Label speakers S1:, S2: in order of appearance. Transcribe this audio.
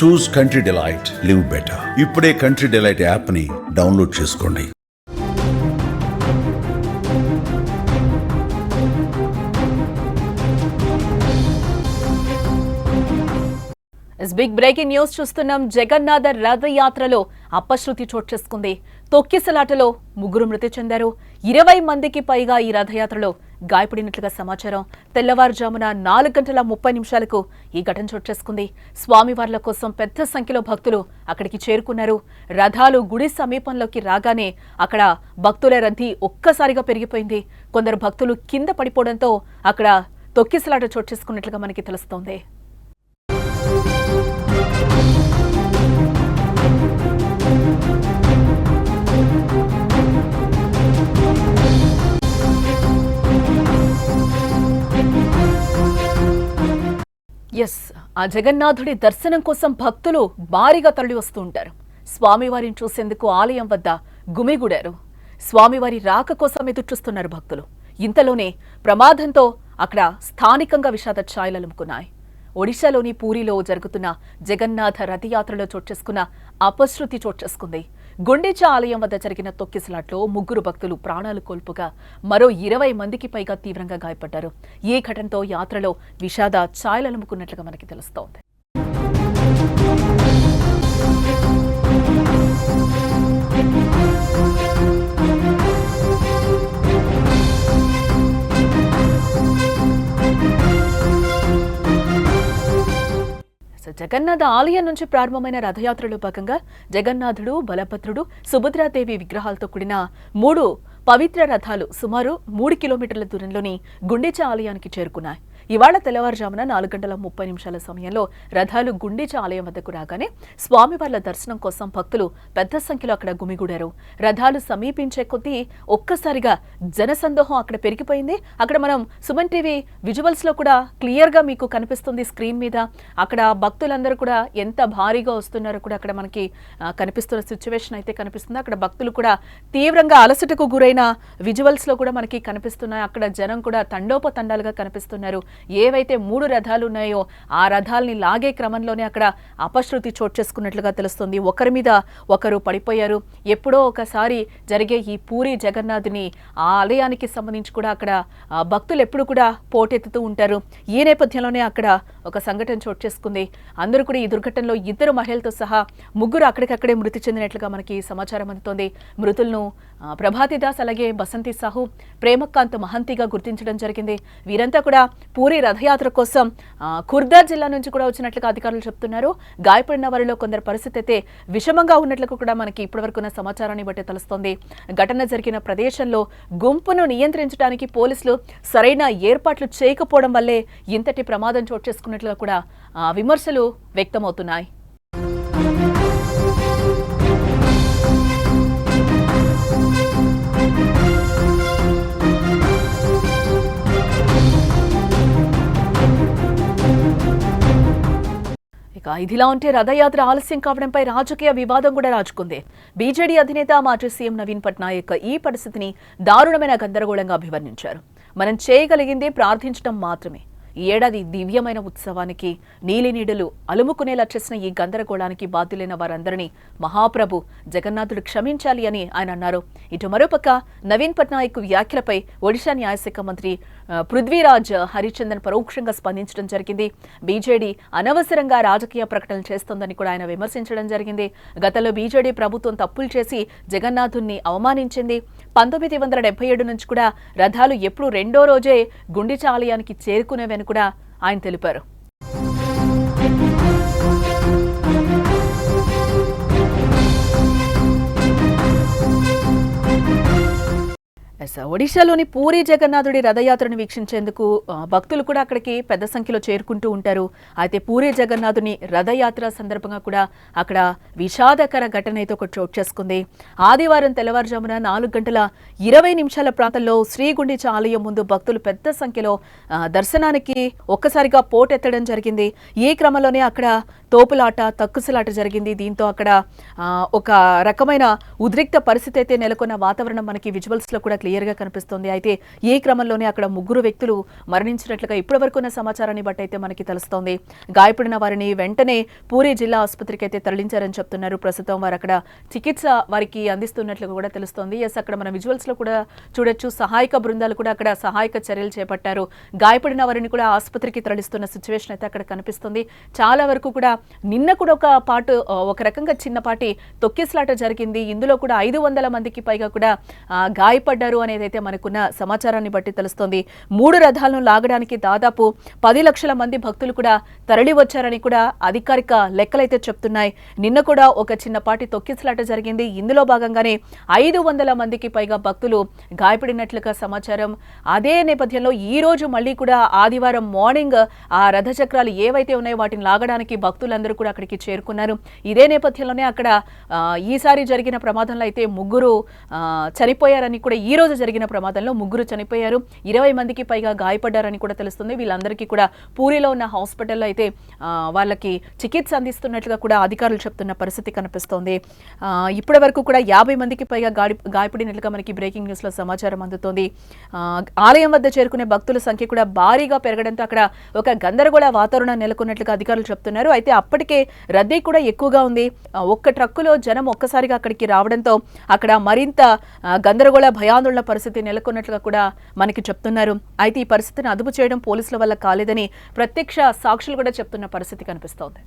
S1: చూస్ country delight, live better. ఇప్పుడే country delight app ని download చేసుకోండి.
S2: బిగ్ బ్రేకింగ్ న్యూస్ చూస్తున్నాం. జగన్నాథ రథయాత్రలో అపశృతి చోటు చేసుకుంది. తొక్కిసలాటలో 3 మృతి చెందారు. 20 మందికి పైగా ఈ రథయాత్రలో గాయపడినట్లుగా సమాచారం. తెల్లవారుజామున 4:30 ఈ ఘటన చోటు చేసుకుంది. స్వామివార్ల కోసం పెద్ద సంఖ్యలో భక్తులు అక్కడికి చేరుకున్నారు. రథాలు గుడి సమీపంలోకి రాగానే అక్కడ భక్తుల రద్దీ ఒక్కసారిగా పెరిగిపోయింది. కొందరు భక్తులు కింద పడిపోవడంతో అక్కడ తొక్కిసలాట చోటు చేసుకున్నట్లుగా మనకి తెలుస్తోంది. ఆ జగన్నాథుడి దర్శనం కోసం భక్తులు భారీగా తరలి వస్తూ ఉంటారు. స్వామివారిని చూసేందుకు ఆలయం వద్ద గుమిగూడారు. స్వామివారి రాక కోసం ఎదురుచూస్తున్నారు భక్తులు. ఇంతలోనే ప్రమాదంతో అక్కడ స్థానికంగా విషాద ఛాయలు అలుముకున్నాయి. ఒడిశాలోని పూరిలో జరుగుతున్న జగన్నాథ రథయాత్రలో చోటు చేసుకున్న అపశృతి చోటు చేసుకుంది. గుండీచా ఆలయం వద్ద జరిగిన తొక్కిసలాట్లో 3 భక్తులు ప్రాణాలు కోల్పోగా మరో 20 మందికి పైగా తీవ్రంగా గాయపడ్డారు. ఈ ఘటనతో యాత్రలో విషాద ఛాయలలుముకున్నట్లుగా మనకి తెలుస్తోంది. జగన్నాథ ఆలయం నుంచి ప్రారంభమైన రథయాత్రలో భాగంగా జగన్నాథుడు, బలభద్రుడు, సుభద్రాదేవి విగ్రహాలతో కూడిన 3 పవిత్ర రథాలు సుమారు 3 కిలోమీటర్ల దూరంలోని గుండీచా ఆలయానికి చేరుకున్నాయి. ఇవాళ తెల్లవారుజామున 4:30 సమయంలో రథాలు గుండీచా ఆలయం వద్దకు రాగానే స్వామివార్ల దర్శనం కోసం భక్తులు పెద్ద సంఖ్యలో అక్కడ గుమిగూడారు. రథాలు సమీపించే కొద్దీ ఒక్కసారిగా జనసందోహం అక్కడ పెరిగిపోయింది. అక్కడ మనం సుమన్ టీవీ విజువల్స్ లో కూడా క్లియర్ గా మీకు కనిపిస్తుంది స్క్రీన్ మీద. అక్కడ భక్తులందరూ కూడా ఎంత భారీగా వస్తున్నారో కూడా అక్కడ మనకి కనిపిస్తున్న సిచ్యువేషన్ అయితే కనిపిస్తుంది. అక్కడ భక్తులు కూడా తీవ్రంగా అలసటకు గురైన విజువల్స్ లో కూడా మనకి కనిపిస్తున్నాయి. అక్కడ జనం కూడా తండోపతండాలుగా కనిపిస్తున్నారు. ఏవైతే 3 రథాలు ఉన్నాయో ఆ రథాలని లాగే క్రమంలోనే అక్కడ అపశృతి చోటు చేసుకున్నట్లుగా తెలుస్తుంది. ఒకరి మీద ఒకరు పడిపోయారు. ఎప్పుడో ఒకసారి జరిగే ఈ పూరి జగన్నాథుని ఆ ఆలయానికి సంబంధించి కూడా అక్కడ భక్తులు ఎప్పుడు కూడా పోటెత్తుతూ ఉంటారు. ఈ నేపథ్యంలోనే అక్కడ ఒక సంఘటన చోటు చేసుకుంది. అందరూ కూడా ఈ దుర్ఘటనలో 2 మహిళలతో సహా 3 అక్కడికక్కడే మృతి చెందినట్లుగా మనకి సమాచారం అందుతోంది. మృతులను ప్రభాతి దాస్ అలాగే బసంతి సాహు, ప్రేమకాంత్ మహంతిగా గుర్తించడం జరిగింది. వీరంతా కూడా పూరి రథయాత్ర కోసం ఖుర్దా జిల్లా నుంచి కూడా వచ్చినట్లుగా అధికారులు చెప్తున్నారు. గాయపడిన వారిలో కొందరు పరిస్థితి అయితే విషమంగా ఉన్నట్లుగా కూడా మనకి ఇప్పటివరకున్న సమాచారాన్ని బట్టి తెలుస్తోంది. ఘటన జరిగిన ప్రదేశంలో గుంపును నియంత్రించడానికి పోలీసులు సరైన ఏర్పాట్లు చేయకపోవడం వల్లే ఇంతటి ప్రమాదం చోటు చేసుకున్నట్లుగా కూడా విమర్శలు వ్యక్తమవుతున్నాయి. ఇదిలా ఉంటే రథయాత్ర ఆలస్యం కావడంపై రాజకీయ వివాదం కూడా రాజుకుంది. బీజేడీ అధినేత మాజీ సీఎం నవీన్ పట్నాయక్ ఈ పరిస్థితిని దారుణమైన గందరగోళంగా అభివర్ణించారు. మనం చేయగలిగింది ప్రార్థించడం మాత్రమే. ఈ ఏడాది దివ్యమైన ఉత్సవానికి నీలినీడలు అలుముకునేలా చేసిన ఈ గందరగోళానికి బాధ్యులైన వారందరినీ మహాప్రభు జగన్నాథుడు క్షమించాలి అని ఆయన అన్నారు. ఇటు మరోపక్క నవీన్ పట్నాయక్ వ్యాఖ్యలపై ఒడిశా న్యాయశాఖ మంత్రి పృథ్వీరాజ్ హరిచందన్ పరోక్షంగా స్పందించడం జరిగింది. బీజేడీ అనవసరంగా రాజకీయ ప్రకటనలు చేస్తోందని కూడా ఆయన విమర్శించడం జరిగింది. గతంలో బీజేడీ ప్రభుత్వం తప్పులు చేసి జగన్నాథుణ్ణి అవమానించింది. 1977 నుంచి కూడా రథాలు ఎప్పుడు 2వ రోజే గుండీచా ఆలయానికి చేరుకునేవని కూడా ఆయన తెలిపారు. ఒడిశాలోని పూరి జగన్నాథుడి రథయాత్రను వీక్షించేందుకు భక్తులు కూడా అక్కడికి పెద్ద సంఖ్యలో చేరుకుంటూ ఉంటారు. అయితే పూరి జగన్నాథుని రథయాత్ర సందర్భంగా కూడా అక్కడ విషాదకర ఘటన అయితే ఒకటి చోటు చేసుకుంది. ఆదివారం తెల్లవారుజామున 4:20 ప్రాంతంలో శ్రీ గుండీచా ఆలయం ముందు భక్తులు పెద్ద సంఖ్యలో దర్శనానికి ఒక్కసారిగా పోటెత్తడం జరిగింది. ఈ క్రమంలోనే అక్కడ తోపులాట తక్కుసలాట జరిగింది. దీంతో అక్కడ ఒక రకమైన ఉద్రిక్త పరిస్థితి అయితే నెలకొన్న వాతావరణం మనకి విజువల్స్ లో కూడా క్లియర్ గా కనిపిస్తుంది. అయితే ఈ క్రమంలోనే అక్కడ 3 వ్యక్తులు మరణించినట్లుగా ఇప్పటివరకు ఉన్న సమాచారాన్ని బట్టి అయితే మనకి తెలుస్తోంది. గాయపడిన వారిని వెంటనే పూరీ జిల్లా ఆసుపత్రికి అయితే తరలించారని చెప్తున్నారు. ప్రస్తుతం వారు అక్కడ చికిత్స వారికి అందిస్తున్నట్లుగా కూడా తెలుస్తోంది. ఎస్, అక్కడ మన విజువల్స్ లో కూడా చూడొచ్చు. సహాయక బృందాలు కూడా అక్కడ సహాయక చర్యలు చేపట్టారు. గాయపడిన వారిని కూడా ఆసుపత్రికి తరలిస్తున్న సిచ్యువేషన్ అయితే అక్కడ కనిపిస్తుంది. చాలా వరకు కూడా నిన్న కూడా ఒక రకంగా చిన్నపాటి తొక్కిసలాట జరిగింది. ఇందులో కూడా 500 మందికి పైగా కూడా గాయపడ్డారు అనేది అయితే మనకున్న సమాచారాన్ని బట్టి తెలుస్తోంది. 3 రథాలను లాగడానికి దాదాపు 10 లక్షల మంది భక్తులు కూడా తరలి వచ్చారని కూడా అధికారిక లెక్కలైతే చెప్తున్నాయి. నిన్న కూడా ఒక చిన్నపాటి తొక్కిసలాట జరిగింది. ఇందులో భాగంగానే 500 మందికి పైగా భక్తులు గాయపడినట్లుగా సమాచారం. అదే నేపథ్యంలో ఈ రోజు మళ్ళీ కూడా ఆదివారం మార్నింగ్ ఆ రథ చక్రాలు ఏవైతే ఉన్నాయో వాటిని లాగడానికి భక్తులందరూ కూడా అక్కడికి చేరుకున్నారు. ఇదే నేపథ్యంలోనే అక్కడ ఈసారి జరిగిన ప్రమాదంలో అయితే 3 చనిపోయారని కూడా, ఈ రోజు జరిగిన ప్రమాదంలో 3 చనిపోయారు, 20 మందికి పైగా గాయపడ్డారని కూడా తెలుస్తుంది. వీళ్ళందరికీ కూడా పూరిలో ఉన్న హాస్పిటల్లో అయితే వాళ్ళకి చికిత్స అందిస్తున్నట్లుగా కూడా అధికారులు చెప్తున్న పరిస్థితి కనిపిస్తోంది. ఇప్పటి వరకు కూడా 50 మందికి పైగా గాయపడినట్లుగా మనకి బ్రేకింగ్ న్యూస్ లో సమాచారం అందుతోంది. ఆలయం వద్ద చేరుకునే భక్తుల సంఖ్య కూడా భారీగా పెరగడంతో అక్కడ ఒక గందరగోళ వాతావరణం నెలకొన్నట్లుగా అధికారులు చెప్తున్నారు. అయితే అప్పటికే రద్దీ కూడా ఎక్కువగా ఉంది. ఒక్క ట్రక్కులో జనం ఒక్కసారిగా అక్కడికి రావడంతో అక్కడ మరింత గందరగోళ భయాందోళన పరిస్థితి నెలకొన్నట్లుగా కూడా మనకి చెప్తున్నారు. అయితే ఈ పరిస్థితిని అదుపు చేయడం పోలీసుల వల్ల కాలేదని ప్రత్యక్ష సాక్షులు కూడా చెప్తున్న పరిస్థితి కనిపిస్తోంది.